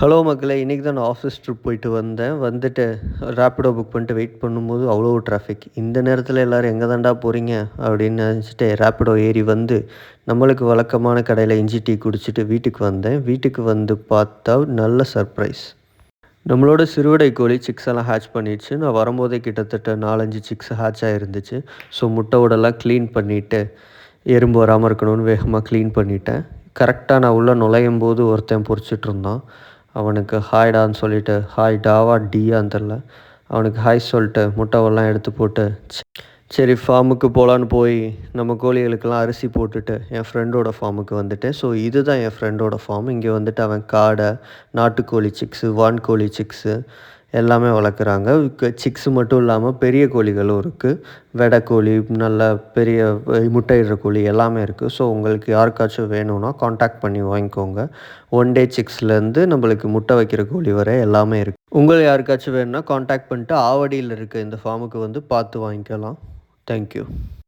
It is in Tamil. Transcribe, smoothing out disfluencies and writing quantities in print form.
ஹலோ மக்களே! இன்னைக்கு தான் நான் ஆஃபீஸ் ட்ரிப் போயிட்டு வந்தேன். வந்துட்டு ரேப்பிடோ புக் பண்ணிட்டு வெயிட் பண்ணும்போது அவ்வளோ டிராஃபிக். இந்த நேரத்தில எல்லாரும் எங்கே தான்டா போறீங்க? அப்படின்னு நினச்சிட்டு ரேப்பிடோ ஏறி வந்து நம்மளுக்கு வழக்கமான கடையில இஞ்சி டீ குடிச்சிட்டு வீட்டுக்கு வந்தேன். வீட்டுக்கு வந்து பார்த்தா நல்ல சர்ப்ரைஸ். நம்மளோட சிறுவிடை கோழி சிக்ஸ் எல்லாம் ஹேட்ச் பண்ணிடுச்சு. நான் வரும்போதே கிட்டத்தட்ட 4, 5 சிக்ஸ் ஹேட்ச் ஆயிருந்துச்சு. ஸோ முட்டை ஓடெல்லாம் க்ளீன் பண்ணிட்டு, எறும்பு வராம இருக்கணும்னு வேகமா க்ளீன் பண்ணிட்டேன். கரெக்ட்டா நான் உள்ள நுழையும்போது ஒருத்தன் பொரிச்சிட்ருந்தான். அவனுக்கு ஹாய்டான்னு சொல்லிட்டு, ஹாய் டாவா டீயான்னு தெரில. அவனுக்கு ஹாய் சொல்லிட்டு முட்டைவெல்லாம் எடுத்து போட்டு, சரி ஃபார்முக்கு போகலான்னு போய் நம்ம கோழிகளுக்கெல்லாம் அரிசி போட்டுட்டு என் ஃப்ரெண்டோட ஃபார்முக்கு வந்துட்டேன். ஸோ இதுதான் என் ஃப்ரெண்டோட ஃபார்ம். இங்கே வந்துட்டு அவன் காடை, நாட்டுக்கோழி சிக்ஸு, வான்கோழி சிக்ஸு எல்லாமே வளர்க்குறாங்க. சிக்ஸு மட்டும் இல்லாமல் பெரிய கோழிகளும் இருக்குது. வெடைக்கோழி, நல்ல பெரிய முட்டையிடுற கோழி எல்லாமே இருக்குது. ஸோ உங்களுக்கு யாருக்காச்சும் வேணும்னா கான்டாக்ட் பண்ணி வாங்கிக்கோங்க. ஒன் டே சிக்ஸ்லேருந்து நம்மளுக்கு முட்டை வைக்கிற கோழி வரை எல்லாமே இருக்குது. யாருக்காச்சும் வேணும்னா கான்டாக்ட் பண்ணிட்டு ஆவடியில் இருக்க இந்த ஃபார்முக்கு வந்து பார்த்து வாங்கிக்கலாம். தேங்க்யூ.